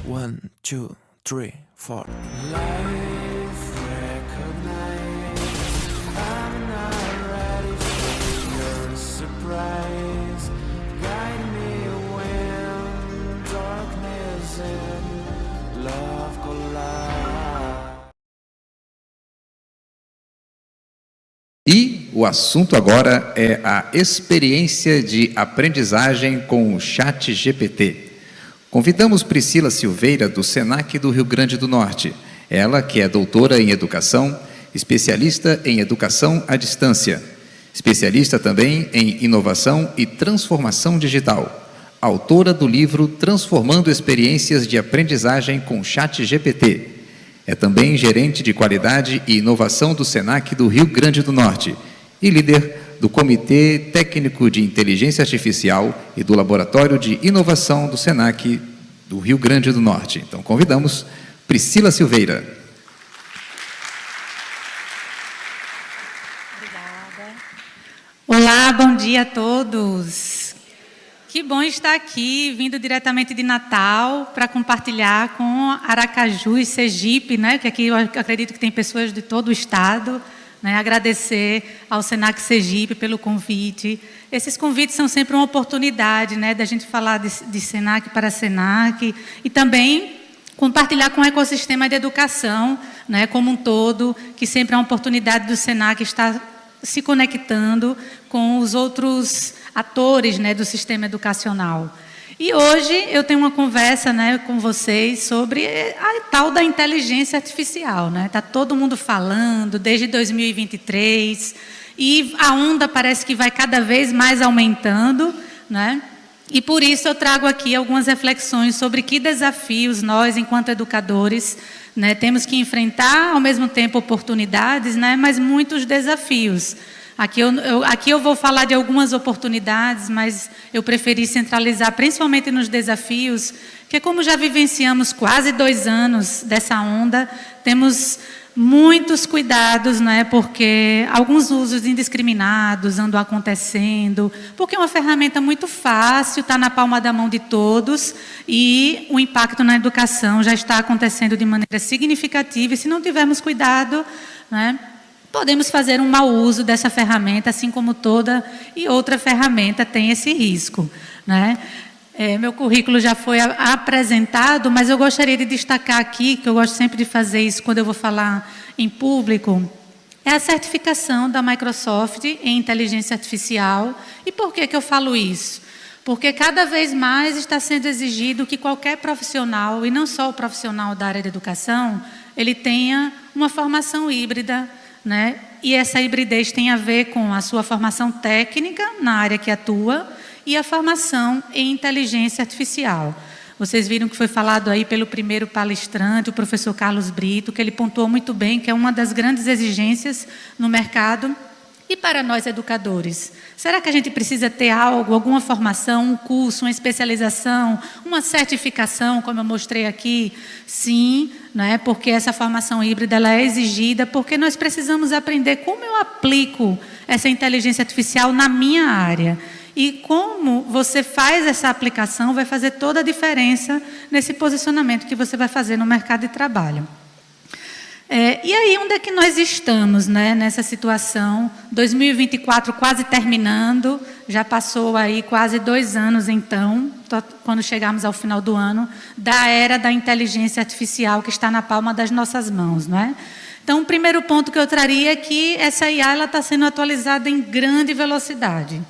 1, 2, 3, 4. Life recognized. I'm not ready for your surprise. Guide me when darkness and love collide. E o assunto agora é a experiência de aprendizagem com o ChatGPT. Convidamos Priscila Silveira, do SENAC do Rio Grande do Norte. Ela, que é doutora em educação, especialista em educação à distância, especialista também em inovação e transformação digital, autora do livro Transformando Experiências de Aprendizagem com ChatGPT. É também gerente de qualidade e inovação do SENAC do Rio Grande do Norte e líder do Comitê Técnico de Inteligência Artificial e do Laboratório de Inovação do SENAC do Rio Grande do Norte. Então, convidamos Priscila Silveira. Obrigada. Olá, bom dia a todos. Que bom estar aqui, vindo diretamente de Natal, para compartilhar com Aracaju e Sergipe, né? Que aqui eu acredito que tem pessoas de todo o estado. Né, agradecer ao SENAC Sergipe pelo convite. Esses convites são sempre uma oportunidade, né, da gente falar de SENAC para SENAC e também compartilhar com o ecossistema de educação, né, como um todo, que sempre é uma oportunidade do SENAC estar se conectando com os outros atores, né, do sistema educacional. E hoje eu tenho uma conversa, né, com vocês sobre a tal da inteligência artificial. Está todo mundo falando desde 2023 e a onda parece que vai cada vez mais aumentando. Né? E por isso eu trago aqui algumas reflexões sobre que desafios nós, enquanto educadores, né, temos que enfrentar, ao mesmo tempo oportunidades, né, mas muitos desafios. Aqui eu vou falar de algumas oportunidades, mas eu preferi centralizar principalmente nos desafios, que como já vivenciamos quase 2 anos dessa onda, temos muitos cuidados, né, porque alguns usos indiscriminados andam acontecendo, porque é uma ferramenta muito fácil, está na palma da mão de todos, e o impacto na educação já está acontecendo de maneira significativa, e se não tivermos cuidado, né, podemos fazer um mau uso dessa ferramenta, assim como toda e outra ferramenta tem esse risco. Né? Meu currículo já foi apresentado, mas eu gostaria de destacar aqui, que eu gosto sempre de fazer isso quando eu vou falar em público, é a certificação da Microsoft em inteligência artificial. E por que eu falo isso? Porque cada vez mais está sendo exigido que qualquer profissional, e não só o profissional da área de educação, ele tenha uma formação híbrida, né? E essa hibridez tem a ver com a sua formação técnica na área que atua e a formação em inteligência artificial. Vocês viram que foi falado aí pelo primeiro palestrante, o professor Carlos Brito, que ele pontuou muito bem que é uma das grandes exigências no mercado. E para nós educadores, será que a gente precisa ter algo, alguma formação, um curso, uma especialização, uma certificação, como eu mostrei aqui? Sim, né? Porque essa formação híbrida ela é exigida, porque nós precisamos aprender como eu aplico essa inteligência artificial na minha área. E como você faz essa aplicação vai fazer toda a diferença nesse posicionamento que você vai fazer no mercado de trabalho. E aí, onde é que nós estamos, né, nessa situação? 2024 quase terminando, já passou aí quase 2 anos, então, quando chegarmos ao final do ano, da era da inteligência artificial que está na palma das nossas mãos, não é? Então, o primeiro ponto que eu traria é que essa IA está sendo atualizada em grande velocidade.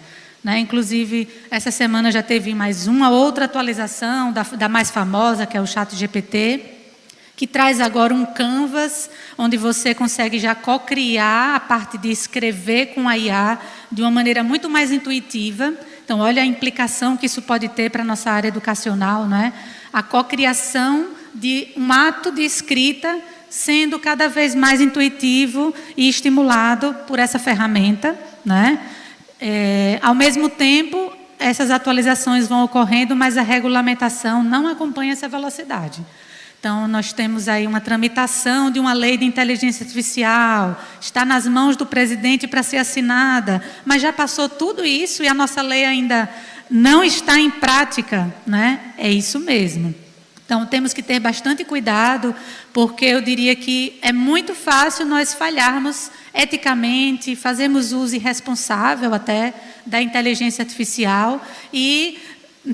Né? Inclusive, essa semana já teve mais uma outra atualização da mais famosa, que é o ChatGPT, que traz agora um canvas, onde você consegue já co-criar a parte de escrever com a IA de uma maneira muito mais intuitiva. Então, olha a implicação que isso pode ter para a nossa área educacional, não é? A co-criação de um ato de escrita sendo cada vez mais intuitivo e estimulado por essa ferramenta, né? Ao mesmo tempo, essas atualizações vão ocorrendo, mas a regulamentação não acompanha essa velocidade. Então, nós temos aí uma tramitação de uma lei de inteligência artificial, está nas mãos do presidente para ser assinada, mas já passou tudo isso e a nossa lei ainda não está em prática, né? É isso mesmo. Então, temos que ter bastante cuidado, porque eu diria que é muito fácil nós falharmos eticamente, fazermos uso irresponsável até da inteligência artificial e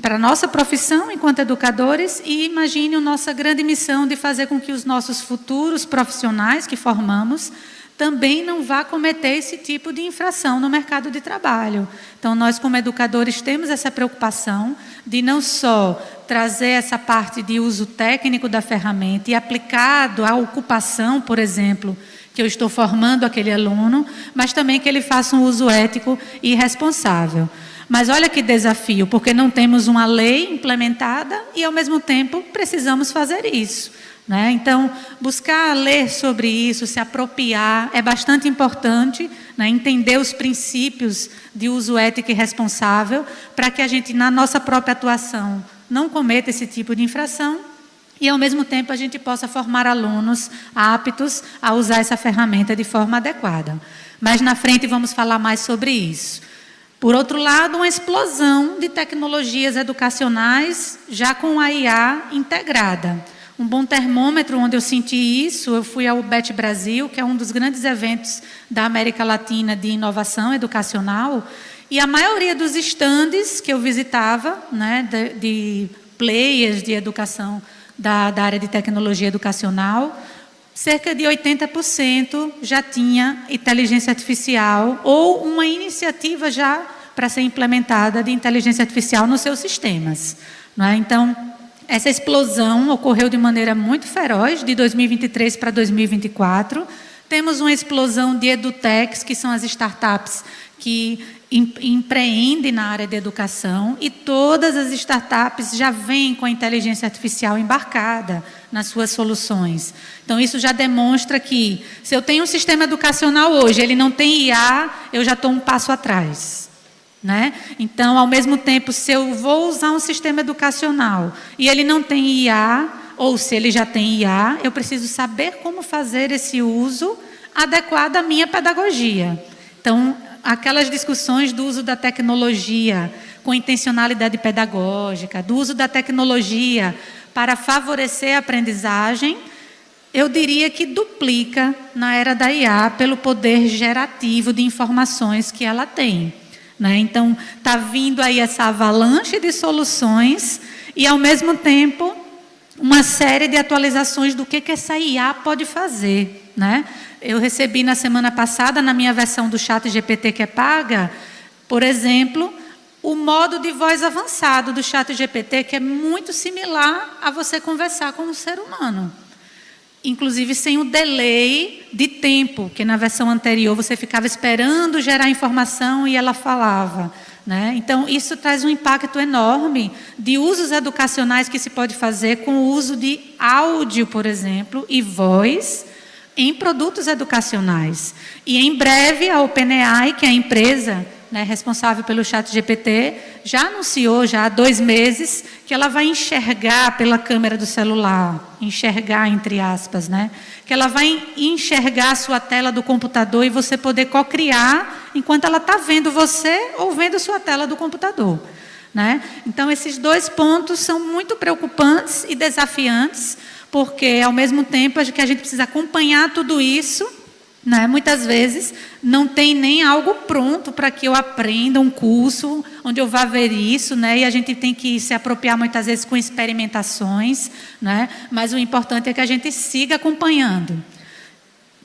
para a nossa profissão enquanto educadores, e imagine a nossa grande missão de fazer com que os nossos futuros profissionais que formamos também não vá cometer esse tipo de infração no mercado de trabalho. Então, nós como educadores temos essa preocupação de não só trazer essa parte de uso técnico da ferramenta e aplicado à ocupação, por exemplo, que eu estou formando aquele aluno, mas também que ele faça um uso ético e responsável. Mas olha que desafio, porque não temos uma lei implementada e, ao mesmo tempo, precisamos fazer isso, né? Então, buscar ler sobre isso, se apropriar, é bastante importante, né? Entender os princípios de uso ético e responsável, para que a gente, na nossa própria atuação, não cometa esse tipo de infração e, ao mesmo tempo, a gente possa formar alunos aptos a usar essa ferramenta de forma adequada. Mas, na frente, vamos falar mais sobre isso. Por outro lado, uma explosão de tecnologias educacionais já com a IA integrada. Um bom termômetro onde eu senti isso, eu fui ao BET Brasil, que é um dos grandes eventos da América Latina de inovação educacional, e a maioria dos estandes que eu visitava, né, de players de educação da área de tecnologia educacional, cerca de 80% já tinha inteligência artificial ou uma iniciativa já para ser implementada de inteligência artificial nos seus sistemas, não é? Então, essa explosão ocorreu de maneira muito feroz, de 2023 para 2024. Temos uma explosão de edutechs, que são as startups que empreendem na área de educação, e todas as startups já vêm com a inteligência artificial embarcada nas suas soluções. Então, isso já demonstra que, se eu tenho um sistema educacional hoje, ele não tem IA, eu já estou um passo atrás, né? Então, ao mesmo tempo, se eu vou usar um sistema educacional e ele não tem IA, ou se ele já tem IA, eu preciso saber como fazer esse uso adequado à minha pedagogia. Então, aquelas discussões do uso da tecnologia com intencionalidade pedagógica, do uso da tecnologia para favorecer a aprendizagem, eu diria que duplica na era da IA pelo poder gerativo de informações que ela tem, né? Então, está vindo aí essa avalanche de soluções e, ao mesmo tempo, uma série de atualizações do que essa IA pode fazer, né? Eu recebi na semana passada, na minha versão do ChatGPT que é paga, por exemplo, o modo de voz avançado do ChatGPT, que é muito similar a você conversar com um ser humano. Inclusive sem o delay de tempo, que na versão anterior você ficava esperando gerar informação e ela falava, né? Então, isso traz um impacto enorme de usos educacionais que se pode fazer com o uso de áudio, por exemplo, e voz em produtos educacionais. E, em breve, a OpenAI, que é a empresa, né, responsável pelo ChatGPT, já anunciou, já há 2 meses, que ela vai enxergar pela câmera do celular, enxergar entre aspas, né? Que ela vai enxergar a sua tela do computador e você poder co-criar enquanto ela está vendo você ou vendo a sua tela do computador, né? Então, esses 2 pontos são muito preocupantes e desafiantes, porque, ao mesmo tempo, que a gente precisa acompanhar tudo isso, né? Muitas vezes não tem nem algo pronto para que eu aprenda um curso onde eu vá ver isso, né? E a gente tem que se apropriar muitas vezes com experimentações, né? Mas o importante é que a gente siga acompanhando.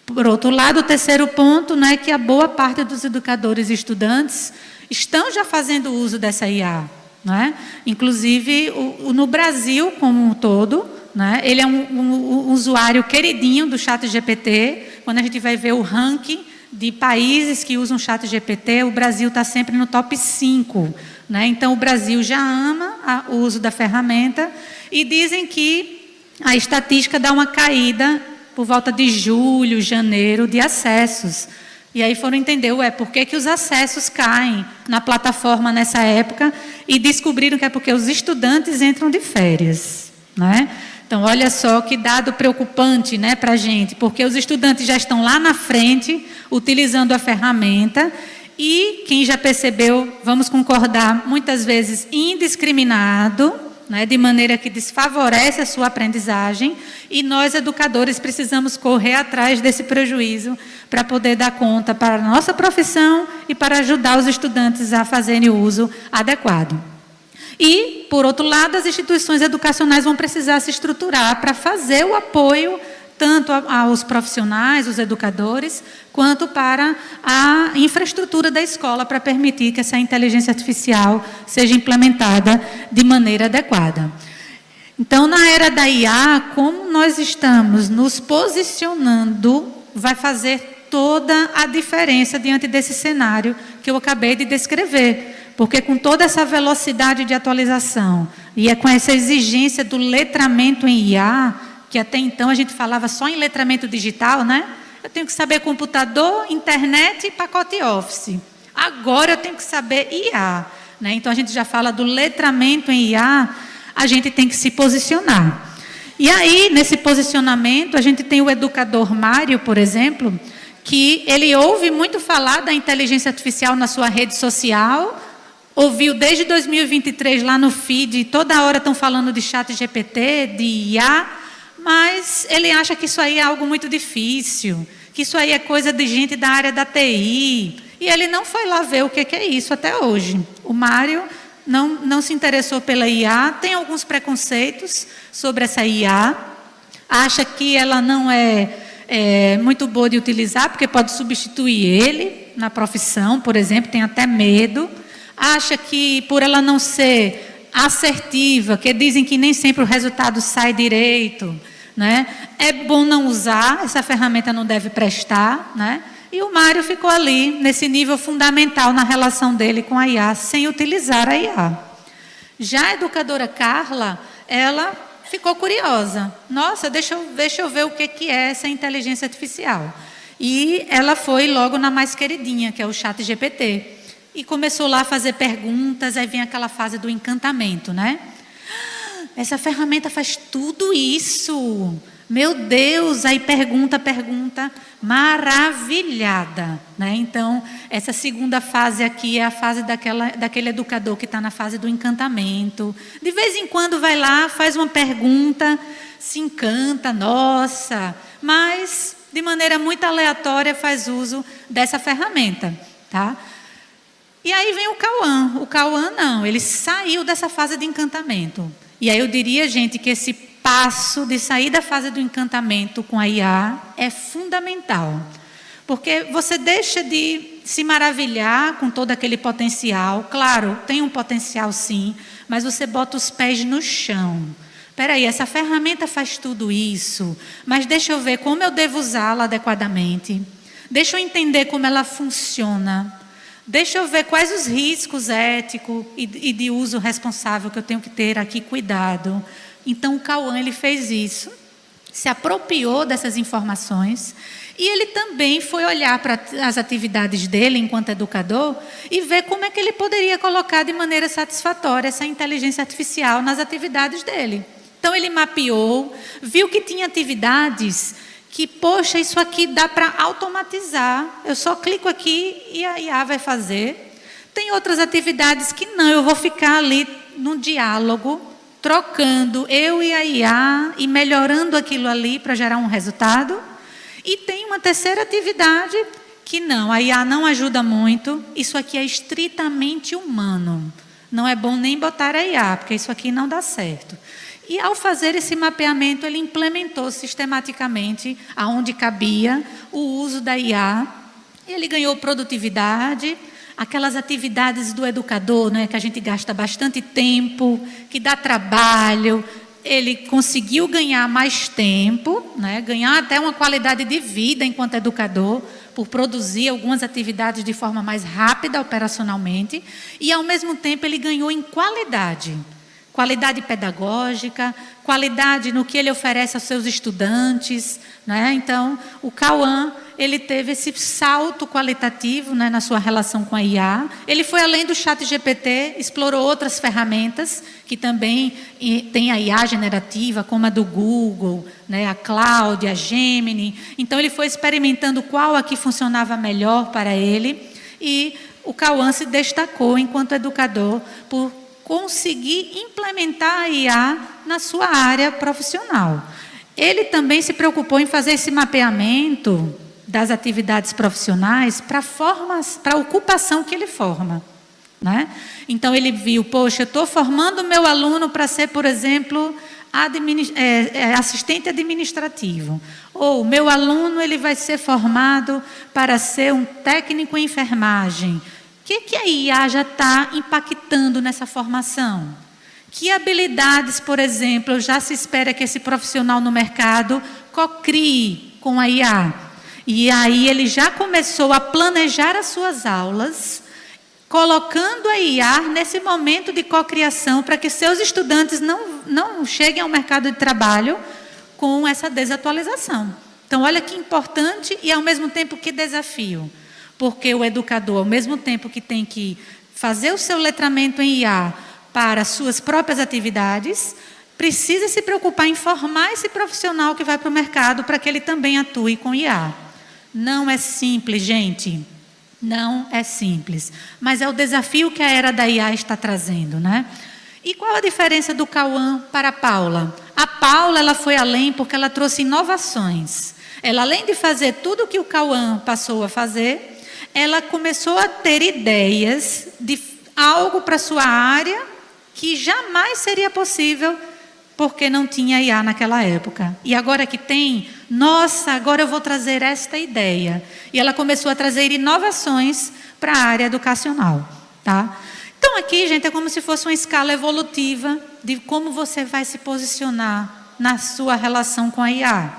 Por outro lado, o terceiro ponto, né, que a boa parte dos educadores e estudantes estão já fazendo uso dessa IA, né? Inclusive no Brasil como um todo, né? Ele é um usuário queridinho do ChatGPT. Quando a gente vai ver o ranking de países que usam ChatGPT, o Brasil está sempre no top 5. Né? Então, o Brasil já ama o uso da ferramenta e dizem que a estatística dá uma caída por volta de julho, janeiro, de acessos. E aí foram entender, por que os acessos caem na plataforma nessa época, e descobriram que é porque os estudantes entram de férias, né? Então, olha só que dado preocupante, né, para a gente, porque os estudantes já estão lá na frente, utilizando a ferramenta, e quem já percebeu, vamos concordar, muitas vezes indiscriminado, né, de maneira que desfavorece a sua aprendizagem, e nós, educadores, precisamos correr atrás desse prejuízo para poder dar conta para a nossa profissão e para ajudar os estudantes a fazerem o uso adequado. E, por outro lado, as instituições educacionais vão precisar se estruturar para fazer o apoio tanto aos profissionais, os educadores, quanto para a infraestrutura da escola para permitir que essa inteligência artificial seja implementada de maneira adequada. Então, na era da IA, como nós estamos nos posicionando, vai fazer toda a diferença diante desse cenário que eu acabei de descrever. Porque com toda essa velocidade de atualização e com essa exigência do letramento em IA, que até então a gente falava só em letramento digital, né? Eu tenho que saber computador, internet e pacote Office. Agora eu tenho que saber IA, né? Então a gente já fala do letramento em IA, a gente tem que se posicionar. E aí, nesse posicionamento, a gente tem o educador Mário, por exemplo, que ele ouve muito falar da inteligência artificial na sua rede social, ouviu desde 2023 lá no feed, toda hora estão falando de ChatGPT, de IA, mas ele acha que isso aí é algo muito difícil, que isso aí é coisa de gente da área da TI. E ele não foi lá ver o que é isso até hoje. O Mário não se interessou pela IA, tem alguns preconceitos sobre essa IA, acha que ela não é muito boa de utilizar, porque pode substituir ele na profissão, por exemplo, tem até medo. Acha que por ela não ser assertiva, que dizem que nem sempre o resultado sai direito, né? É bom não usar, essa ferramenta não deve prestar, né? E o Mário ficou ali, nesse nível fundamental na relação dele com a IA, sem utilizar a IA. Já a educadora Carla, ela ficou curiosa. Nossa, deixa eu ver o que é essa inteligência artificial. E ela foi logo na mais queridinha, que é o ChatGPT. E começou lá a fazer perguntas, aí vem aquela fase do encantamento, né? Essa ferramenta faz tudo isso. Meu Deus, aí pergunta, maravilhada, né? Então, essa segunda fase aqui é a fase daquele educador que está na fase do encantamento. De vez em quando vai lá, faz uma pergunta, se encanta, nossa, mas de maneira muito aleatória faz uso dessa ferramenta, tá? E aí vem o Cauã. O Cauã não, ele saiu dessa fase de encantamento. E aí eu diria, gente, que esse passo de sair da fase do encantamento com a IA é fundamental. Porque você deixa de se maravilhar com todo aquele potencial. Claro, tem um potencial sim, mas você bota os pés no chão. Espera aí, essa ferramenta faz tudo isso, mas deixa eu ver como eu devo usá-la adequadamente. Deixa eu entender como ela funciona. Deixa eu ver quais os riscos éticos e de uso responsável que eu tenho que ter aqui, cuidado. Então, o Cauã, ele fez isso, se apropriou dessas informações e ele também foi olhar para as atividades dele enquanto educador e ver como é que ele poderia colocar de maneira satisfatória essa inteligência artificial nas atividades dele. Então, ele mapeou, viu que tinha atividades que, poxa, isso aqui dá para automatizar. Eu só clico aqui e a IA vai fazer. Tem outras atividades que não, eu vou ficar ali no diálogo, trocando eu e a IA e melhorando aquilo ali para gerar um resultado. E tem uma terceira atividade que não, a IA não ajuda muito. Isso aqui é estritamente humano. Não é bom nem botar a IA, porque isso aqui não dá certo. E ao fazer esse mapeamento, ele implementou sistematicamente, aonde cabia, o uso da IA. Ele ganhou produtividade, aquelas atividades do educador, né, que a gente gasta bastante tempo, que dá trabalho. Ele conseguiu ganhar mais tempo, né, ganhar até uma qualidade de vida enquanto educador, por produzir algumas atividades de forma mais rápida operacionalmente. E, ao mesmo tempo, ele ganhou em qualidade. Qualidade pedagógica, qualidade no que ele oferece aos seus estudantes, né? Então, o Cauã, ele teve esse salto qualitativo, né, na sua relação com a IA. Ele foi além do ChatGPT, explorou outras ferramentas, que também tem a IA generativa, como a do Google, né, a Cloud, a Gemini. Então, ele foi experimentando qual aqui funcionava melhor para ele. E o Cauã se destacou enquanto educador por conseguir implementar a IA na sua área profissional. Ele também se preocupou em fazer esse mapeamento das atividades profissionais para a ocupação que ele forma, né? Então, ele viu, poxa, eu estou formando o meu aluno para ser, por exemplo, assistente administrativo. Ou meu aluno ele vai ser formado para ser um técnico em enfermagem. O que a IA já está impactando nessa formação? Que habilidades, por exemplo, já se espera que esse profissional no mercado cocrie com a IA? E aí ele já começou a planejar as suas aulas, colocando a IA nesse momento de cocriação para que seus estudantes não cheguem ao mercado de trabalho com essa desatualização. Então, olha que importante e, ao mesmo tempo, que desafio. Porque o educador, ao mesmo tempo que tem que fazer o seu letramento em IA para suas próprias atividades, precisa se preocupar em formar esse profissional que vai para o mercado para que ele também atue com IA. Não é simples, gente. Não é simples. Mas é o desafio que a era da IA está trazendo, né? E qual a diferença do Cauã para a Paula? A Paula, ela foi além porque ela trouxe inovações. Ela, além de fazer tudo o que o Cauã passou a fazer, ela começou a ter ideias de algo para a sua área que jamais seria possível porque não tinha IA naquela época. E agora que tem, nossa, agora eu vou trazer esta ideia. E ela começou a trazer inovações para a área educacional, tá? Então aqui, gente, é como se fosse uma escala evolutiva de como você vai se posicionar na sua relação com a IA.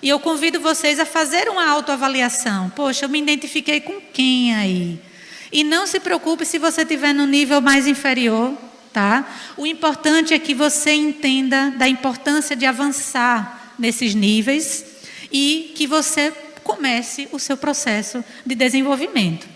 E eu convido vocês a fazer uma autoavaliação. Poxa, eu me identifiquei com quem aí? E não se preocupe se você estiver no nível mais inferior, tá? O importante é que você entenda da importância de avançar nesses níveis e que você comece o seu processo de desenvolvimento.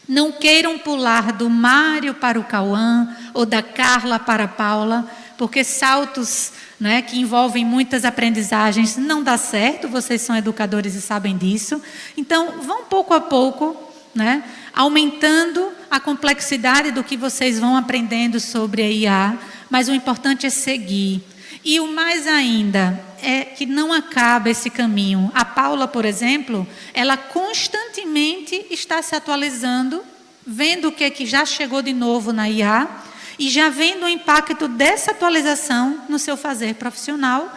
Não queiram pular do Mário para o Cauã ou da Carla para a Paula, porque saltos, né, que envolvem muitas aprendizagens não dá certo, vocês são educadores e sabem disso. Então, vão pouco a pouco, né, aumentando a complexidade do que vocês vão aprendendo sobre a IA, mas o importante é seguir. E o mais ainda é que não acaba esse caminho. A Paula, por exemplo, ela constantemente está se atualizando, vendo o que é que já chegou de novo na IA e já vendo o impacto dessa atualização no seu fazer profissional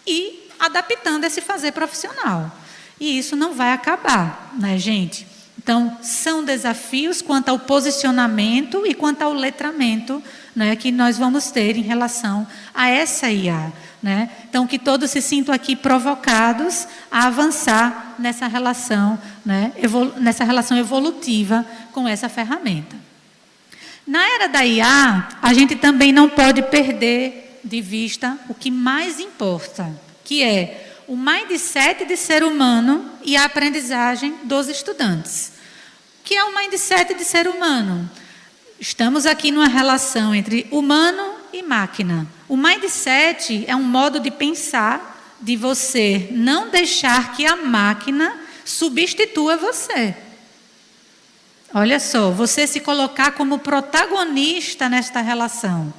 e adaptando esse fazer profissional. E isso não vai acabar, né, gente? Então, são desafios quanto ao posicionamento e quanto ao letramento, né, que nós vamos ter em relação a essa IA. Né? Então, que todos se sintam aqui provocados a avançar nessa relação, né, nessa relação evolutiva com essa ferramenta. Na era da IA, a gente também não pode perder de vista o que mais importa, que é o mindset de ser humano e a aprendizagem dos estudantes. O que é o mindset de ser humano? Estamos aqui numa relação entre humano e máquina. O mindset é um modo de pensar, de você não deixar que a máquina substitua você. Olha só, você se colocar como protagonista nesta relação.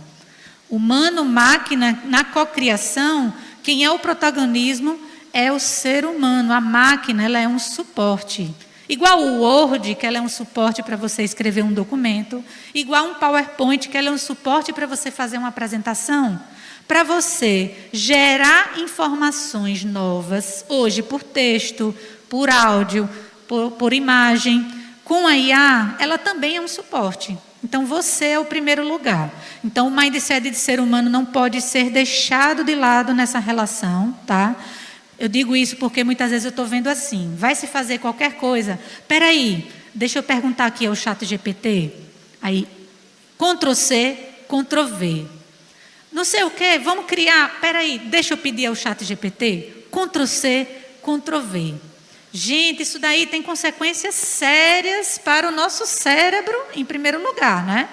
Humano-máquina, na cocriação, quem é o protagonismo é o ser humano. A máquina, ela é um suporte. Igual o Word, que ela é um suporte para você escrever um documento. Igual um PowerPoint, que ela é um suporte para você fazer uma apresentação. Para você gerar informações novas, hoje por texto, por áudio, por imagem. Com a IA, ela também é um suporte. Então, você é o primeiro lugar. Então, o mindset de ser humano não pode ser deixado de lado nessa relação, tá? Eu digo isso porque muitas vezes eu estou vendo assim, vai se fazer qualquer coisa, espera aí, deixa eu perguntar aqui ao ChatGPT, aí, Ctrl+C, Ctrl+V. Não sei o quê, vamos criar, espera aí, deixa eu pedir ao ChatGPT, Ctrl+C, Ctrl+V. Gente, isso daí tem consequências sérias para o nosso cérebro, em primeiro lugar, né?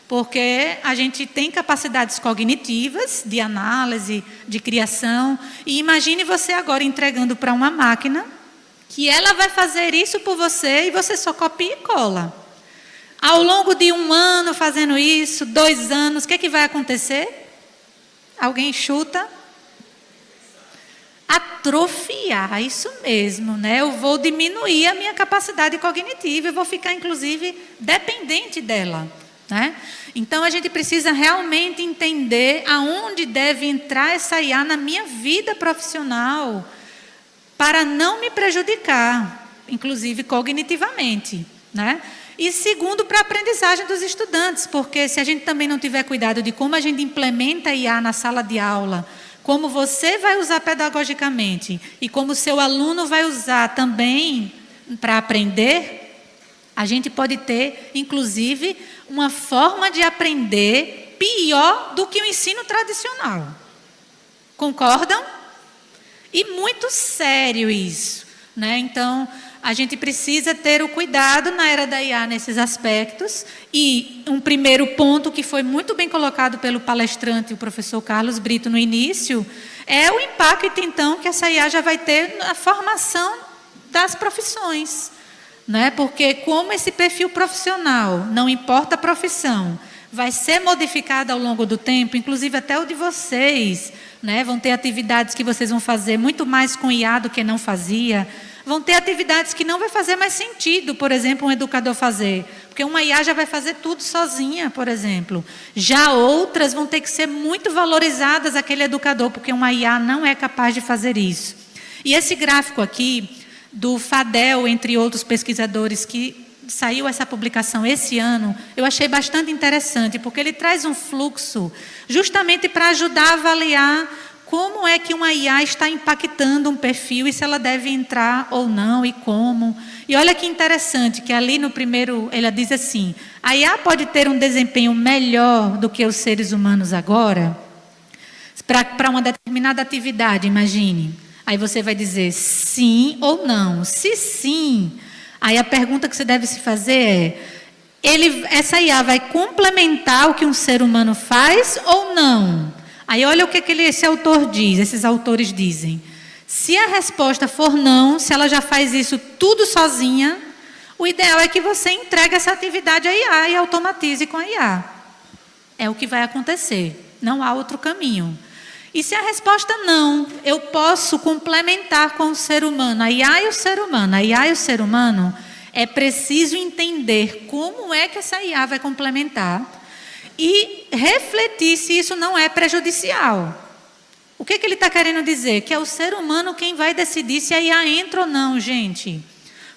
Porque a gente tem capacidades cognitivas de análise, de criação. E imagine você agora entregando para uma máquina que ela vai fazer isso por você e você só copia e cola. Ao longo de 1 ano fazendo isso, 2 anos, o que vai acontecer? Alguém chuta? Atrofiar, isso mesmo, né? Eu vou diminuir a minha capacidade cognitiva, eu vou ficar, inclusive, dependente dela, né? Então, a gente precisa realmente entender aonde deve entrar essa IA na minha vida profissional para não me prejudicar, inclusive cognitivamente, né? E segundo, para a aprendizagem dos estudantes, porque se a gente também não tiver cuidado de como a gente implementa a IA na sala de aula, como você vai usar pedagogicamente e como o seu aluno vai usar também para aprender, a gente pode ter, inclusive, uma forma de aprender pior do que o ensino tradicional. Concordam? E muito sério isso, né? Então, a gente precisa ter o cuidado na era da IA nesses aspectos. E um primeiro ponto que foi muito bem colocado pelo palestrante, o professor Carlos Brito, no início, é o impacto, então, que essa IA já vai ter na formação das profissões, né? Porque como esse perfil profissional, não importa a profissão, vai ser modificado ao longo do tempo, inclusive até o de vocês, né? Vão ter atividades que vocês vão fazer muito mais com IA do que não fazia. Vão ter atividades que não vai fazer mais sentido, por exemplo, um educador fazer. Porque uma IA já vai fazer tudo sozinha, por exemplo. Já outras vão ter que ser muito valorizadas aquele educador, porque uma IA não é capaz de fazer isso. E esse gráfico aqui, do Fadel, entre outros pesquisadores, que saiu essa publicação esse ano, eu achei bastante interessante, porque ele traz um fluxo justamente para ajudar a avaliar como é que uma IA está impactando um perfil e se ela deve entrar ou não e como. E olha que interessante, que ali no primeiro, ela diz assim, a IA pode ter um desempenho melhor do que os seres humanos agora? Para uma determinada atividade, imagine. Aí você vai dizer sim ou não. Se sim, aí a pergunta que você deve se fazer é, essa IA vai complementar o que um ser humano faz ou não? Aí olha o que esse autor diz, esses autores dizem. Se a resposta for não, se ela já faz isso tudo sozinha, o ideal é que você entregue essa atividade à IA e automatize com a IA. É o que vai acontecer, não há outro caminho. E se a resposta não, eu posso complementar com o ser humano, a IA e o ser humano. A IA e o ser humano, é preciso entender como é que essa IA vai complementar e refletir se isso não é prejudicial. O que ele está querendo dizer? Que é o ser humano quem vai decidir se a IA entra ou não, gente.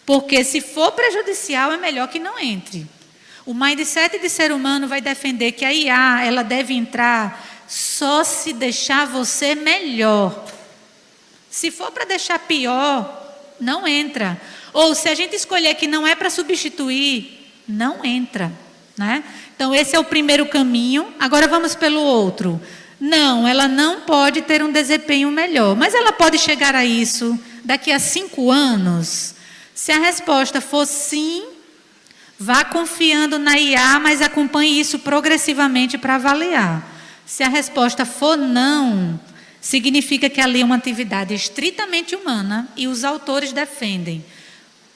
Porque se for prejudicial, é melhor que não entre. O mindset de ser humano vai defender que a IA, ela deve entrar só se deixar você melhor. Se for para deixar pior, não entra. Ou se a gente escolher que não é para substituir, não entra, né? Então esse é o primeiro caminho. Agora vamos pelo outro. Não, ela não pode ter um desempenho melhor, mas ela pode chegar a isso daqui a 5 anos. Se a resposta for sim, vá confiando na IA, mas acompanhe isso progressivamente para avaliar. Se a resposta for não, significa que ali é uma atividade estritamente humana e os autores defendem.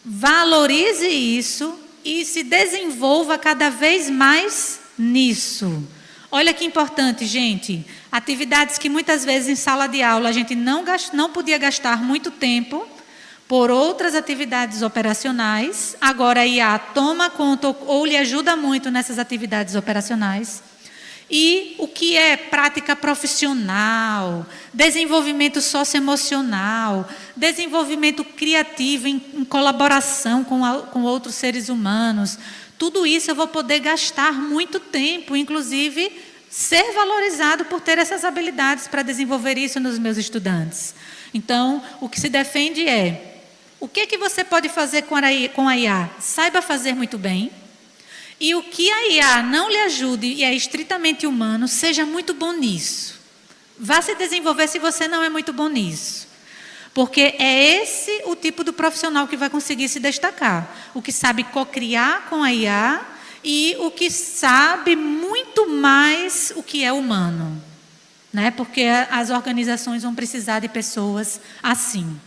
Valorize isso e se desenvolva cada vez mais nisso. Olha que importante, gente. Atividades que muitas vezes em sala de aula a gente não podia gastar muito tempo por outras atividades operacionais. Agora a IA toma conta ou lhe ajuda muito nessas atividades operacionais. E o que é prática profissional, desenvolvimento socioemocional, desenvolvimento criativo em colaboração com outros seres humanos, tudo isso eu vou poder gastar muito tempo, inclusive ser valorizado por ter essas habilidades para desenvolver isso nos meus estudantes. Então, o que se defende é, o que você pode fazer com a IA? Saiba fazer muito bem. E o que a IA não lhe ajude e é estritamente humano, seja muito bom nisso. Vá se desenvolver se você não é muito bom nisso. Porque é esse o tipo do profissional que vai conseguir se destacar. O que sabe cocriar com a IA e o que sabe muito mais o que é humano. Né? Porque as organizações vão precisar de pessoas assim.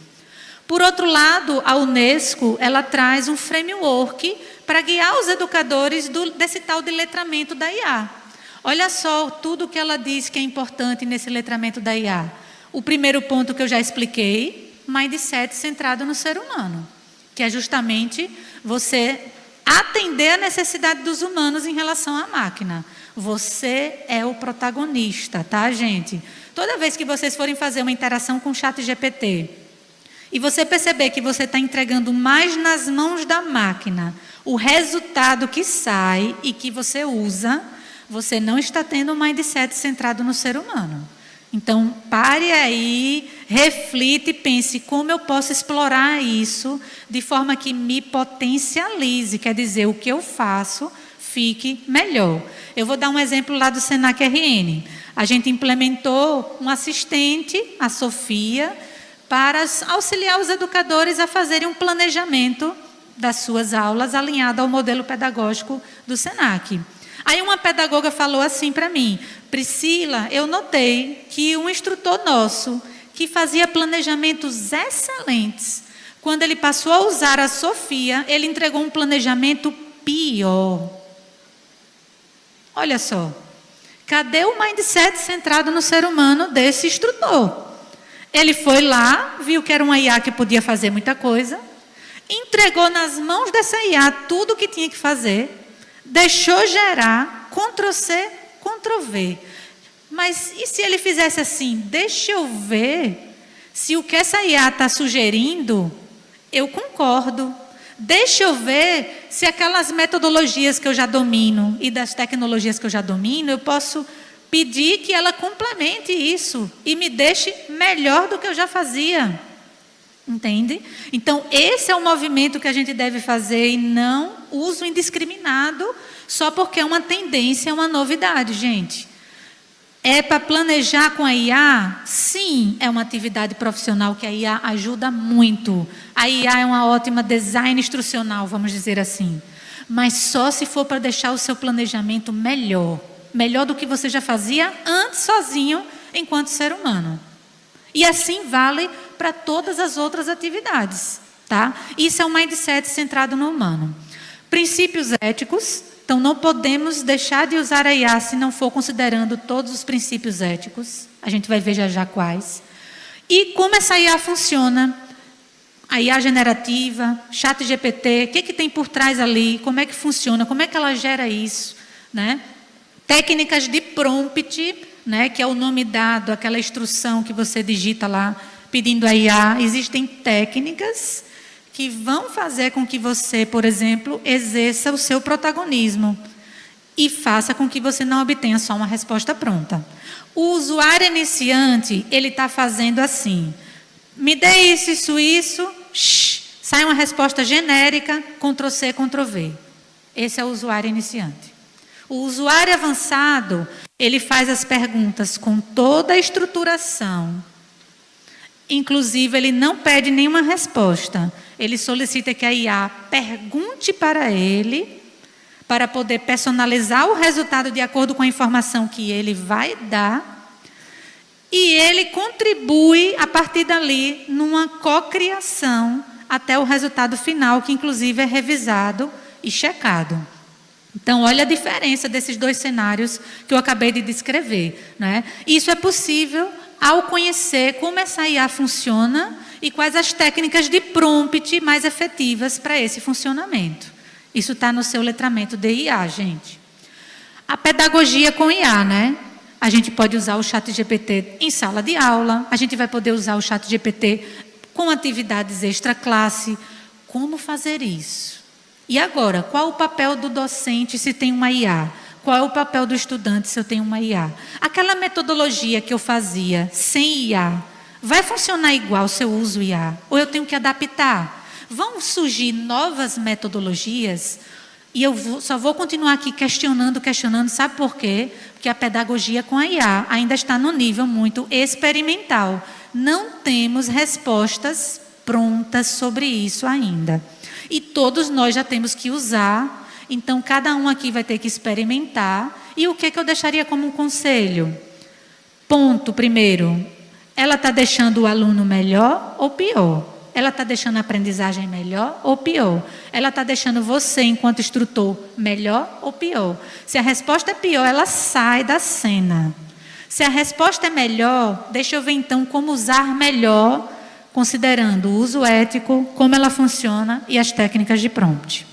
Por outro lado, a Unesco, ela traz um framework para guiar os educadores desse tal de letramento da IA. Olha só tudo que ela diz que é importante nesse letramento da IA. O primeiro ponto que eu já expliquei, mindset centrado no ser humano, que é justamente você atender a necessidade dos humanos em relação à máquina. Você é o protagonista, tá, gente? Toda vez que vocês forem fazer uma interação com o ChatGPT e você perceber que você está entregando mais nas mãos da máquina o resultado que sai e que você usa, você não está tendo um mindset centrado no ser humano. Então, pare aí, reflita e pense como eu posso explorar isso de forma que me potencialize, quer dizer, o que eu faço fique melhor. Eu vou dar um exemplo lá do Senac RN. A gente implementou um assistente, a Sofia, para auxiliar os educadores a fazerem um planejamento das suas aulas alinhado ao modelo pedagógico do Senac. Aí uma pedagoga falou assim para mim: Priscila, eu notei que um instrutor nosso, que fazia planejamentos excelentes, quando ele passou a usar a Sofia, ele entregou um planejamento pior. Olha só, cadê o mindset centrado no ser humano desse instrutor? Ele foi lá, viu que era uma IA que podia fazer muita coisa, entregou nas mãos dessa IA tudo o que tinha que fazer, deixou gerar, Ctrl+C, Ctrl+V. Mas e se ele fizesse assim? Deixa eu ver se o que essa IA está sugerindo, eu concordo. Deixa eu ver se aquelas metodologias que eu já domino e das tecnologias que eu já domino, eu posso pedir que ela complemente isso e me deixe melhor do que eu já fazia. Entende? Então, esse é o movimento que a gente deve fazer e não uso indiscriminado só porque é uma tendência, é uma novidade, gente. É para planejar com a IA? Sim, é uma atividade profissional que a IA ajuda muito. A IA é uma ótima design instrucional, vamos dizer assim. Mas só se for para deixar o seu planejamento melhor. Melhor do que você já fazia antes sozinho, enquanto ser humano. E assim vale para todas as outras atividades, tá? Isso é um mindset centrado no humano. Princípios éticos. Então, não podemos deixar de usar a IA se não for considerando todos os princípios éticos. A gente vai ver já já quais. E como essa IA funciona. A IA generativa, ChatGPT, o que tem por trás ali, como é que funciona, como é que ela gera isso, né? Técnicas de prompt, né, que é o nome dado, aquela instrução que você digita lá, pedindo a IA. Existem técnicas que vão fazer com que você, por exemplo, exerça o seu protagonismo e faça com que você não obtenha só uma resposta pronta. O usuário iniciante, ele está fazendo assim: me dê isso, sai uma resposta genérica, Ctrl+C, Ctrl+V. Esse é o usuário iniciante. O usuário avançado, ele faz as perguntas com toda a estruturação. Inclusive, ele não pede nenhuma resposta. Ele solicita que a IA pergunte para ele, para poder personalizar o resultado de acordo com a informação que ele vai dar. E ele contribui, a partir dali, numa cocriação até o resultado final, que inclusive é revisado e checado. Então, olha a diferença desses dois cenários que eu acabei de descrever, né? Isso é possível ao conhecer como essa IA funciona e quais as técnicas de prompt mais efetivas para esse funcionamento. Isso está no seu letramento de IA, gente. A pedagogia com IA, né? A gente pode usar o ChatGPT em sala de aula, a gente vai poder usar o ChatGPT com atividades extra-classe. Como fazer isso? E agora, qual o papel do docente se tem uma IA? Qual é o papel do estudante se eu tenho uma IA? Aquela metodologia que eu fazia sem IA, vai funcionar igual se eu uso IA? Ou eu tenho que adaptar? Vão surgir novas metodologias? E eu só vou continuar aqui questionando, sabe por quê? Porque a pedagogia com a IA ainda está no nível muito experimental. Não temos respostas prontas sobre isso ainda. E todos nós já temos que usar, então cada um aqui vai ter que experimentar. E o que eu deixaria como um conselho? Ponto, primeiro, ela está deixando o aluno melhor ou pior? ela está deixando a aprendizagem melhor ou pior? Ela está deixando você, enquanto instrutor, melhor ou pior? Se a resposta é pior, ela sai da cena. Se a resposta é melhor, deixa eu ver então como usar melhor, considerando o uso ético, como ela funciona e as técnicas de prompt.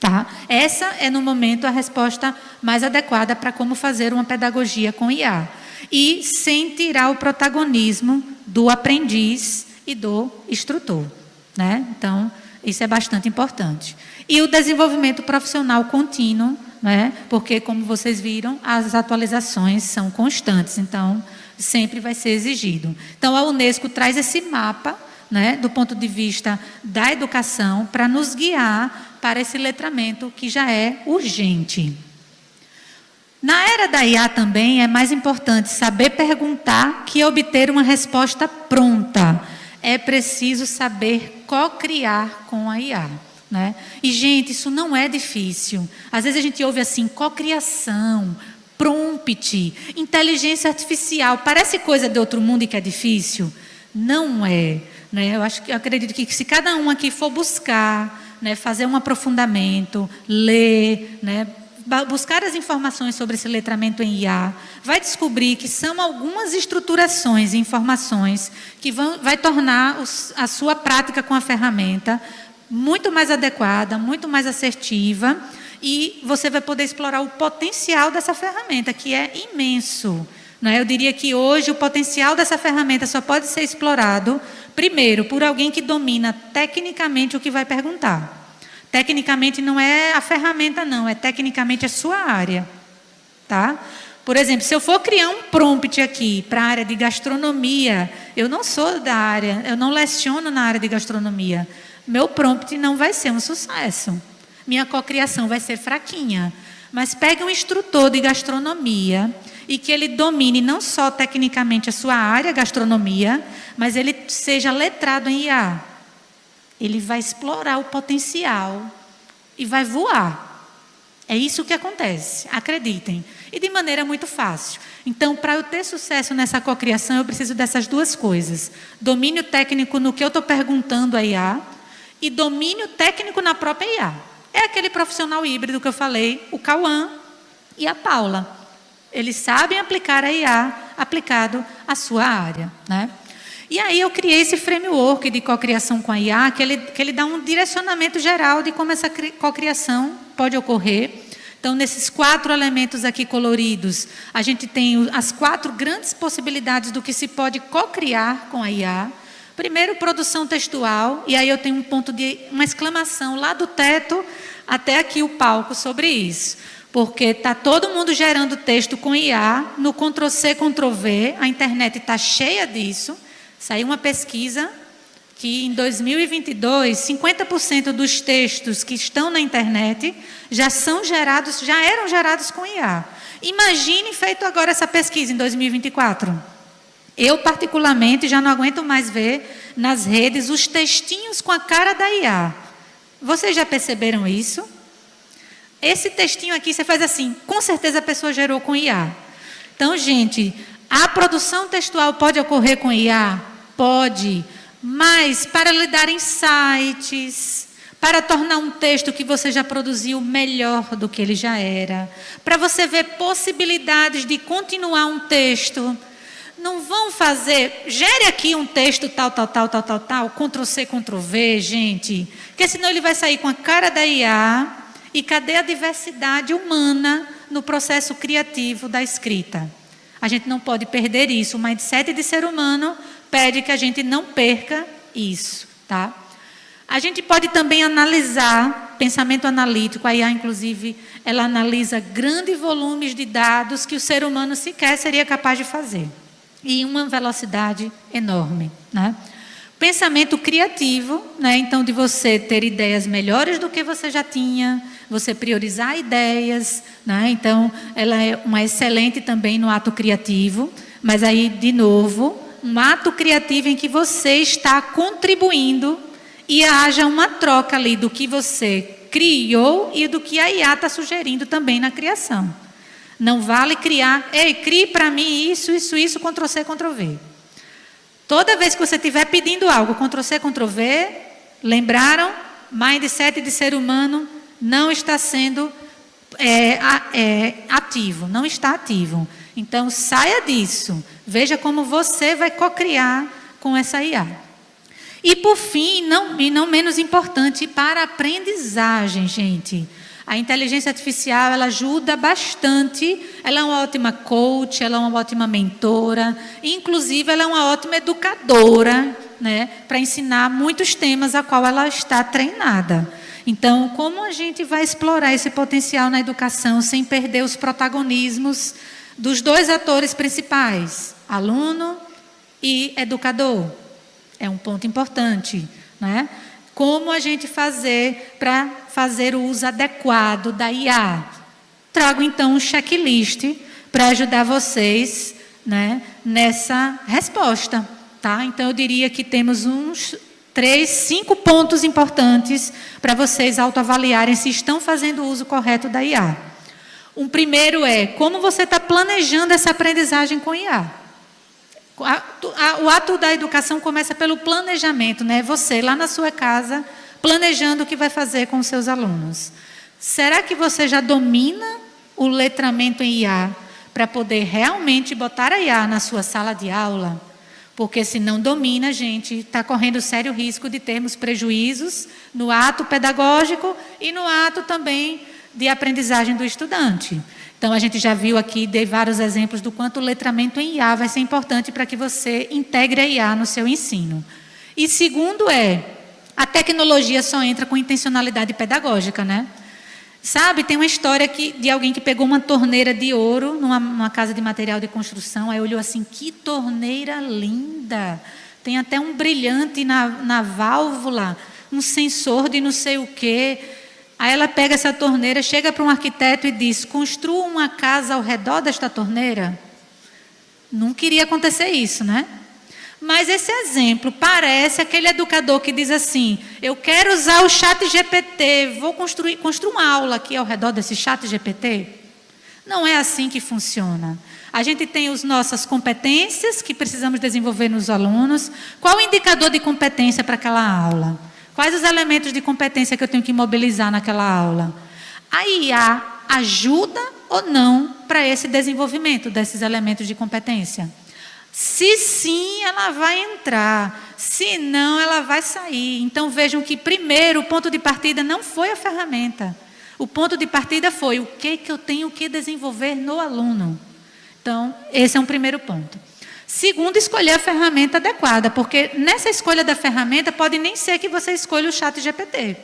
Tá? Essa é, no momento, a resposta mais adequada para como fazer uma pedagogia com IA. E sem tirar o protagonismo do aprendiz e do instrutor, né? Então, isso é bastante importante. E o desenvolvimento profissional contínuo, né? Porque, como vocês viram, as atualizações são constantes, então, sempre vai ser exigido. Então, a Unesco traz esse mapa, né, do ponto de vista da educação, para nos guiar para esse letramento que já é urgente. Na era da IA também é mais importante saber perguntar que obter uma resposta pronta. É preciso saber co-criar com a IA. Né? E, gente, isso não é difícil. Às vezes a gente ouve assim, cocriação, prompt, inteligência artificial. Parece coisa de outro mundo e que é difícil? Não é. Né? Eu acredito que se cada um aqui for buscar, né, fazer um aprofundamento, ler, né, buscar as informações sobre esse letramento em IA, vai descobrir que são algumas estruturações e informações que vai tornar a sua prática com a ferramenta muito mais adequada, muito mais assertiva, e você vai poder explorar o potencial dessa ferramenta, que é imenso. Né? Eu diria que hoje o potencial dessa ferramenta só pode ser explorado, primeiro, por alguém que domina tecnicamente o que vai perguntar. Tecnicamente não é a ferramenta, não, é tecnicamente a sua área. Tá? Por exemplo, se eu for criar um prompt aqui para a área de gastronomia, eu não sou da área, eu não leciono na área de gastronomia, meu prompt não vai ser um sucesso. Minha cocriação vai ser fraquinha. Mas pegue um instrutor de gastronomia e que ele domine não só tecnicamente a sua área, gastronomia, mas ele seja letrado em IA. Ele vai explorar o potencial e vai voar. É isso que acontece, acreditem. E de maneira muito fácil. Então, para eu ter sucesso nessa cocriação, eu preciso dessas duas coisas. Domínio técnico no que eu estou perguntando à IA e domínio técnico na própria IA. É aquele profissional híbrido que eu falei, o Cauã e a Paula. Eles sabem aplicar a IA aplicado à sua área, né? E aí eu criei esse framework de cocriação com a IA, que ele dá um direcionamento geral de como essa cocriação pode ocorrer. Então, nesses 4 elementos aqui coloridos, a gente tem as 4 grandes possibilidades do que se pode cocriar com a IA. Primeiro, produção textual, e aí eu tenho uma exclamação lá do teto até aqui o palco sobre isso. Porque está todo mundo gerando texto com IA, no Ctrl+C, Ctrl+V, a internet está cheia disso. Saiu uma pesquisa que em 2022, 50% dos textos que estão na internet já eram gerados com IA. Imagine feito agora essa pesquisa em 2024. Eu, particularmente, já não aguento mais ver nas redes os textinhos com a cara da IA. Vocês já perceberam isso? Esse textinho aqui, você faz assim, com certeza a pessoa gerou com IA. Então, gente, a produção textual pode ocorrer com IA? Pode, mas para lhe dar insights, para tornar um texto que você já produziu melhor do que ele já era, para você ver possibilidades de continuar um texto. Não vão fazer, gere aqui um texto tal, Ctrl+C, Ctrl+V, gente, porque senão ele vai sair com a cara da IA, e cadê a diversidade humana no processo criativo da escrita? A gente não pode perder isso, o mindset de ser humano pede que a gente não perca isso, tá? A gente pode também analisar, pensamento analítico, a IA, inclusive, ela analisa grandes volumes de dados que o ser humano sequer seria capaz de fazer. E uma velocidade enorme, né? Pensamento criativo, né? Então, de você ter ideias melhores do que você já tinha, você priorizar ideias, né? Então, ela é uma excelente também no ato criativo, mas aí, de novo, um ato criativo em que você está contribuindo e haja uma troca ali do que você criou e do que a IA está sugerindo também na criação. Não vale criar, crie para mim isso, Ctrl+C, Ctrl+V. Toda vez que você estiver pedindo algo, Ctrl+C, Ctrl+V, lembraram? Mindset de ser humano não está sendo ativo, não está ativo. Então, saia disso. Veja como você vai co-criar com essa IA. E, por fim, não menos importante, para a aprendizagem, gente. A inteligência artificial, ela ajuda bastante. Ela é uma ótima coach, ela é uma ótima mentora. Inclusive, ela é uma ótima educadora, né, para ensinar muitos temas a qual ela está treinada. Então, como a gente vai explorar esse potencial na educação sem perder os protagonismos dos dois atores principais, aluno e educador? É um ponto importante, né? Como a gente fazer para fazer o uso adequado da IA? Trago, então, um checklist para ajudar vocês, né, nessa resposta, tá? Então, eu diria que temos 5 pontos importantes para vocês autoavaliarem se estão fazendo o uso correto da IA. Um primeiro é como você está planejando essa aprendizagem com IA. O ato da educação começa pelo planejamento, né? Você, lá na sua casa, planejando o que vai fazer com os seus alunos. Será que você já domina o letramento em IA para poder realmente botar a IA na sua sala de aula? Porque se não domina, gente, está correndo sério risco de termos prejuízos no ato pedagógico e no ato também de aprendizagem do estudante. Então, a gente já viu aqui, dei vários exemplos do quanto o letramento em IA vai ser importante para que você integre a IA no seu ensino. E segundo a tecnologia só entra com intencionalidade pedagógica, né? Sabe, tem uma história de alguém que pegou uma torneira de ouro numa casa de material de construção, aí olhou assim, que torneira linda, tem até um brilhante na válvula, um sensor de não sei o quê. Aí ela pega essa torneira, chega para um arquiteto e diz, construa uma casa ao redor desta torneira. Não queria acontecer isso, né? Mas esse exemplo parece aquele educador que diz assim, eu quero usar o ChatGPT, vou construir uma aula aqui ao redor desse ChatGPT. Não é assim que funciona. A gente tem as nossas competências que precisamos desenvolver nos alunos. Qual o indicador de competência para aquela aula? Quais os elementos de competência que eu tenho que mobilizar naquela aula? A IA ajuda ou não para esse desenvolvimento desses elementos de competência? Se sim, ela vai entrar. Se não, ela vai sair. Então, vejam que, primeiro, o ponto de partida não foi a ferramenta. O ponto de partida foi o que eu tenho que desenvolver no aluno. Então, esse é um primeiro ponto. Segundo, escolher a ferramenta adequada, porque nessa escolha da ferramenta pode nem ser que você escolha o ChatGPT.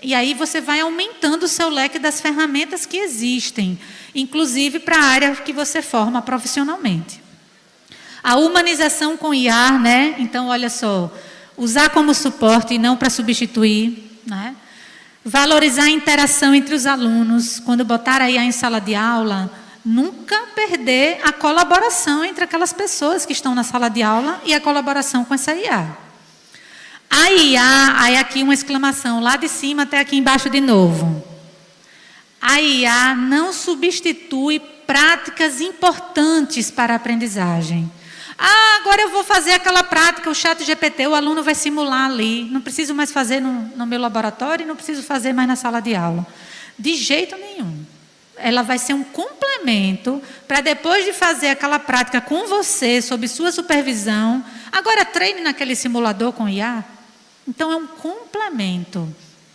E aí você vai aumentando o seu leque das ferramentas que existem, inclusive para a área que você forma profissionalmente. A humanização com IA, né? Então, olha só, usar como suporte e não para substituir, né? Valorizar a interação entre os alunos, quando botar a IA em sala de aula, nunca perder a colaboração entre aquelas pessoas que estão na sala de aula e a colaboração com essa IA. A IA, aí aqui uma exclamação, lá de cima até aqui embaixo de novo. A IA não substitui práticas importantes para a aprendizagem. Agora eu vou fazer aquela prática, o ChatGPT, o aluno vai simular ali. Não preciso mais fazer no meu laboratório, não preciso fazer mais na sala de aula. De jeito nenhum. Ela vai ser um complemento para depois de fazer aquela prática com você, sob sua supervisão, agora treine naquele simulador com IA. Então, é um complemento,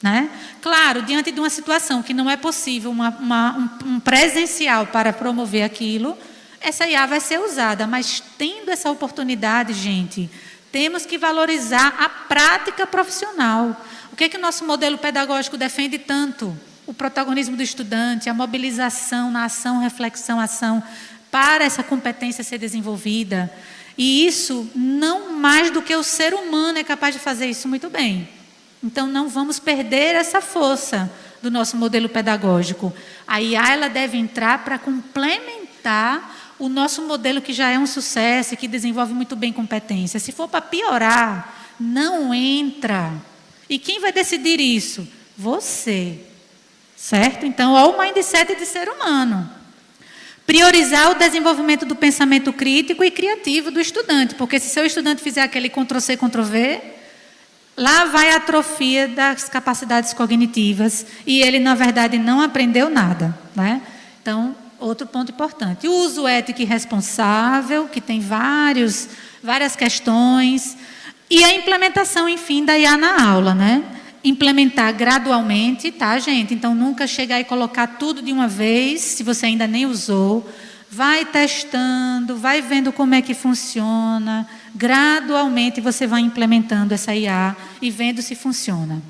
né? Claro, diante de uma situação que não é possível um presencial para promover aquilo, essa IA vai ser usada, mas tendo essa oportunidade, gente, temos que valorizar a prática profissional. O que é que o nosso modelo pedagógico defende tanto? O protagonismo do estudante, a mobilização na ação, reflexão, ação, para essa competência ser desenvolvida. E isso, não mais do que o ser humano é capaz de fazer isso muito bem. Então, não vamos perder essa força do nosso modelo pedagógico. A IA, ela deve entrar para complementar o nosso modelo que já é um sucesso e que desenvolve muito bem competência. Se for para piorar, não entra. E quem vai decidir isso? Você. Certo? Então, olha o mindset de ser humano. Priorizar o desenvolvimento do pensamento crítico e criativo do estudante, porque se seu estudante fizer aquele Ctrl+C, Ctrl+V, lá vai a atrofia das capacidades cognitivas e ele, na verdade, não aprendeu nada, né? Então, outro ponto importante. O uso ético e responsável, que tem várias questões, e a implementação, enfim, da IA na aula, né? Implementar gradualmente, tá, gente? Então, nunca chegar e colocar tudo de uma vez, se você ainda nem usou. Vai testando, vai vendo como é que funciona. Gradualmente, você vai implementando essa IA e vendo se funciona.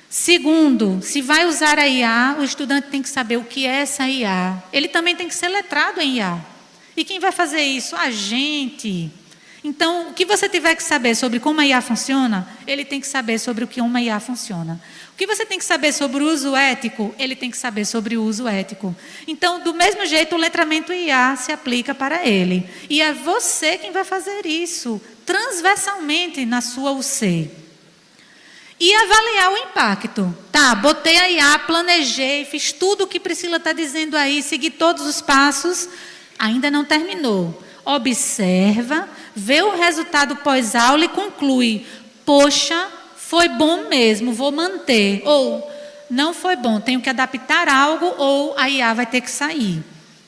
Segundo, se vai usar a IA, o estudante tem que saber o que é essa IA. Ele também tem que ser letrado em IA. E quem vai fazer isso? A gente. Então, o que você tiver que saber sobre como a IA funciona, ele tem que saber sobre o que uma IA funciona. O que você tem que saber sobre o uso ético, ele tem que saber sobre o uso ético. Então, do mesmo jeito, o letramento IA se aplica para ele. E é você quem vai fazer isso, transversalmente na sua UC. E avaliar o impacto. Tá, botei a IA, planejei, fiz tudo o que Priscila está dizendo aí, segui todos os passos, ainda não terminou. Observa, vê o resultado pós-aula e conclui: poxa, foi bom mesmo, vou manter. Ou, não foi bom, tenho que adaptar algo, ou a IA vai ter que sair.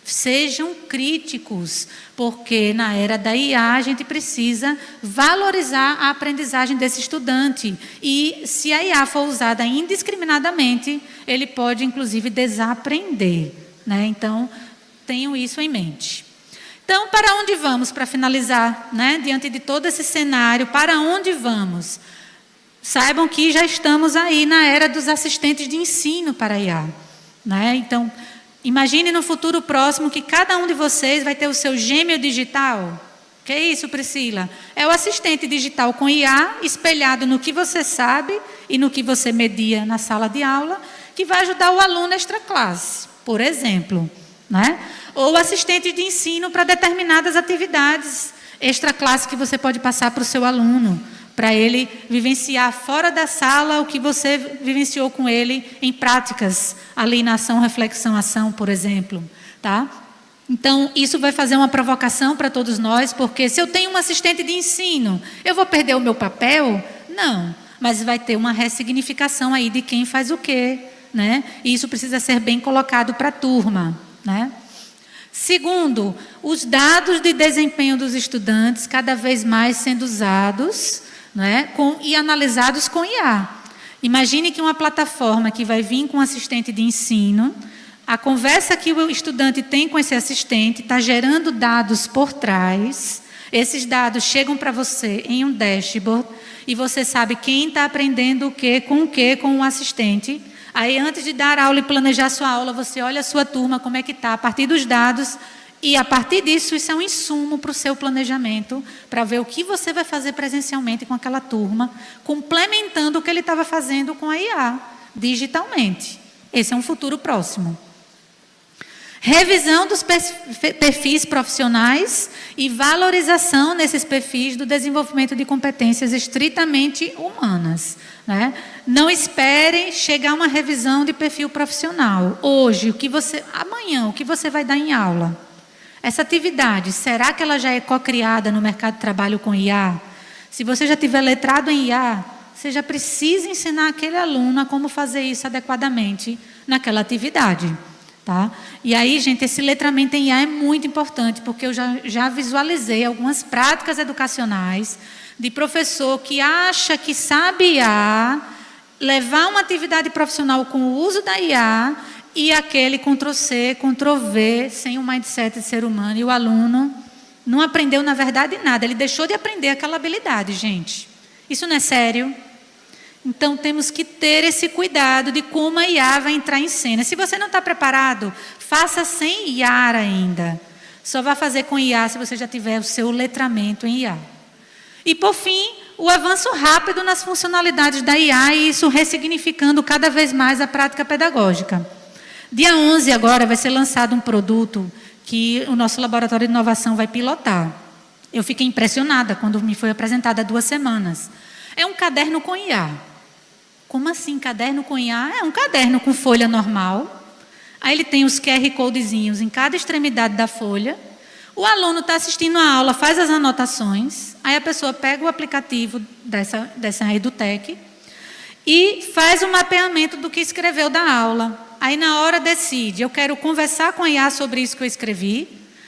Sejam críticos, porque na era da IA a gente precisa valorizar a aprendizagem desse estudante. E se a IA for usada indiscriminadamente, ele pode, inclusive, desaprender, né? Então, tenham isso em mente. Então, para onde vamos para finalizar, né? Diante de todo esse cenário, para onde vamos? Saibam que já estamos aí na era dos assistentes de ensino para a IA, né? Então, imagine no futuro próximo que cada um de vocês vai ter o seu gêmeo digital. Que é isso, Priscila? É o assistente digital com IA espelhado no que você sabe e no que você media na sala de aula, que vai ajudar o aluno extra classe, por exemplo, né? Ou assistente de ensino para determinadas atividades extra classe que você pode passar para o seu aluno, para ele vivenciar fora da sala o que você vivenciou com ele em práticas, ali na ação, reflexão, ação, por exemplo, tá? Então, isso vai fazer uma provocação para todos nós, porque se eu tenho um assistente de ensino, eu vou perder o meu papel? Não, mas vai ter uma ressignificação aí de quem faz o quê, né? E isso precisa ser bem colocado para a turma, né? Segundo, os dados de desempenho dos estudantes cada vez mais sendo usados, né, e analisados com IA. Imagine que uma plataforma que vai vir com um assistente de ensino, a conversa que o estudante tem com esse assistente está gerando dados por trás, esses dados chegam para você em um dashboard e você sabe quem está aprendendo o que com o assistente. Aí, antes de dar aula e planejar sua aula, você olha a sua turma, como é que está, a partir dos dados, e a partir disso, isso é um insumo para o seu planejamento, para ver o que você vai fazer presencialmente com aquela turma, complementando o que ele estava fazendo com a IA, digitalmente. Esse é um futuro próximo. Revisão dos perfis profissionais e valorização nesses perfis do desenvolvimento de competências estritamente humanas, né? Não esperem chegar a uma revisão de perfil profissional. Hoje, amanhã, o que você vai dar em aula? Essa atividade, será que ela já é co-criada no mercado de trabalho com IA? Se você já tiver letrado em IA, você já precisa ensinar aquele aluno a como fazer isso adequadamente naquela atividade. Tá? E aí, gente, esse letramento em IA é muito importante, porque eu já visualizei algumas práticas educacionais de professor que acha que sabe IA, levar uma atividade profissional com o uso da IA e aquele Ctrl+C, Ctrl+V, sem o mindset de ser humano, e o aluno não aprendeu, na verdade, nada. Ele deixou de aprender aquela habilidade, gente. Isso não é sério? Então, temos que ter esse cuidado de como a IA vai entrar em cena. Se você não está preparado, faça sem IA ainda. Só vai fazer com IA se você já tiver o seu letramento em IA. E, por fim, o avanço rápido nas funcionalidades da IA e isso ressignificando cada vez mais a prática pedagógica. Dia 11 agora vai ser lançado um produto que o nosso laboratório de inovação vai pilotar. Eu fiquei impressionada quando me foi apresentado há 2 semanas. É um caderno com IA. Como assim, caderno com IA? É um caderno com folha normal. Aí ele tem os QR Codezinhos em cada extremidade da folha. O aluno está assistindo a aula, faz as anotações, aí a pessoa pega o aplicativo dessa EduTech e faz o mapeamento do que escreveu da aula. Aí na hora decide, eu quero conversar com a IA sobre isso que eu escrevi,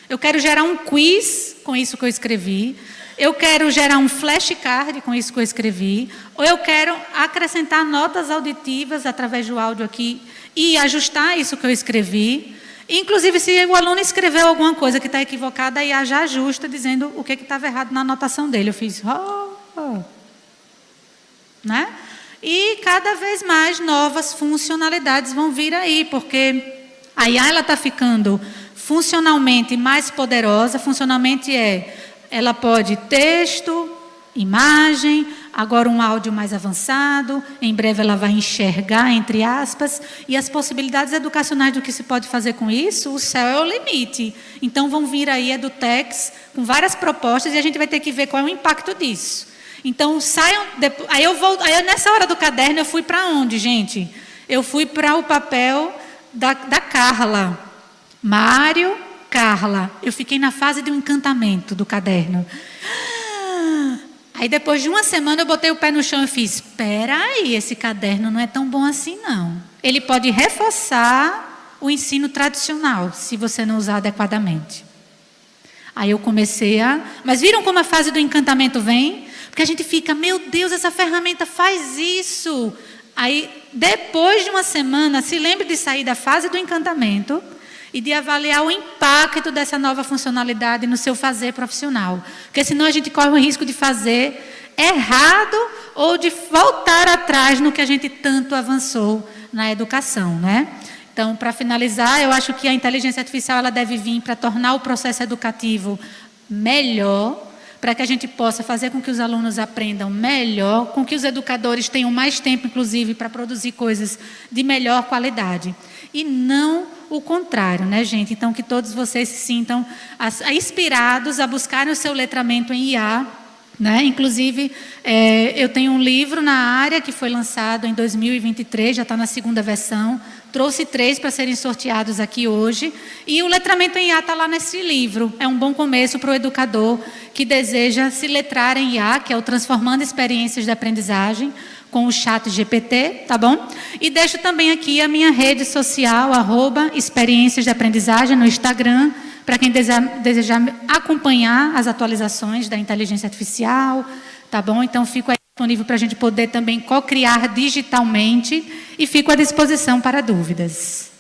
eu quero gerar um quiz com isso que eu escrevi, eu quero gerar um flashcard com isso que eu escrevi, ou eu quero acrescentar notas auditivas através do áudio aqui e ajustar isso que eu escrevi. Inclusive, se o aluno escreveu alguma coisa que está equivocada, a IA já ajusta, dizendo o que estava errado na anotação dele. Eu fiz... Né? E cada vez mais novas funcionalidades vão vir aí, porque a IA está ficando funcionalmente mais poderosa. Funcionalmente ela pode texto, imagem, agora um áudio mais avançado, em breve ela vai enxergar, entre aspas, e as possibilidades educacionais do que se pode fazer com isso, o céu é o limite. Então vão vir aí EduTechs com várias propostas e a gente vai ter que ver qual é o impacto disso. Então saiam, aí nessa hora do caderno eu fui para onde, gente? Eu fui para o papel da Carla. Mário, Carla. Eu fiquei na fase do encantamento do caderno. Aí depois de uma semana eu botei o pé no chão e fiz, espera aí, esse caderno não é tão bom assim não. Ele pode reforçar o ensino tradicional, se você não usar adequadamente. Aí eu comecei Mas viram como a fase do encantamento vem? Porque a gente fica, meu Deus, essa ferramenta faz isso. Aí, depois de uma semana, se lembre de sair da fase do encantamento e de avaliar o impacto dessa nova funcionalidade no seu fazer profissional. Porque senão a gente corre o risco de fazer errado ou de voltar atrás no que a gente tanto avançou na educação, né? Então, para finalizar, eu acho que a inteligência artificial ela deve vir para tornar o processo educativo melhor, para que a gente possa fazer com que os alunos aprendam melhor, com que os educadores tenham mais tempo, inclusive, para produzir coisas de melhor qualidade. E não o contrário, né, gente? Então, que todos vocês se sintam inspirados a buscarem o seu letramento em IA, né? Inclusive, eu tenho um livro na área que foi lançado em 2023, já está na 2ª versão. Trouxe 3 para serem sorteados aqui hoje. E o letramento em IA está lá nesse livro. É um bom começo para o educador que deseja se letrar em IA, que é o Transformando Experiências de Aprendizagem, com o ChatGPT, tá bom? E deixo também aqui a minha rede social, @experiências de aprendizagem no Instagram, para quem desejar acompanhar as atualizações da inteligência artificial, tá bom? Então, fico aí disponível para a gente poder também co-criar digitalmente e fico à disposição para dúvidas.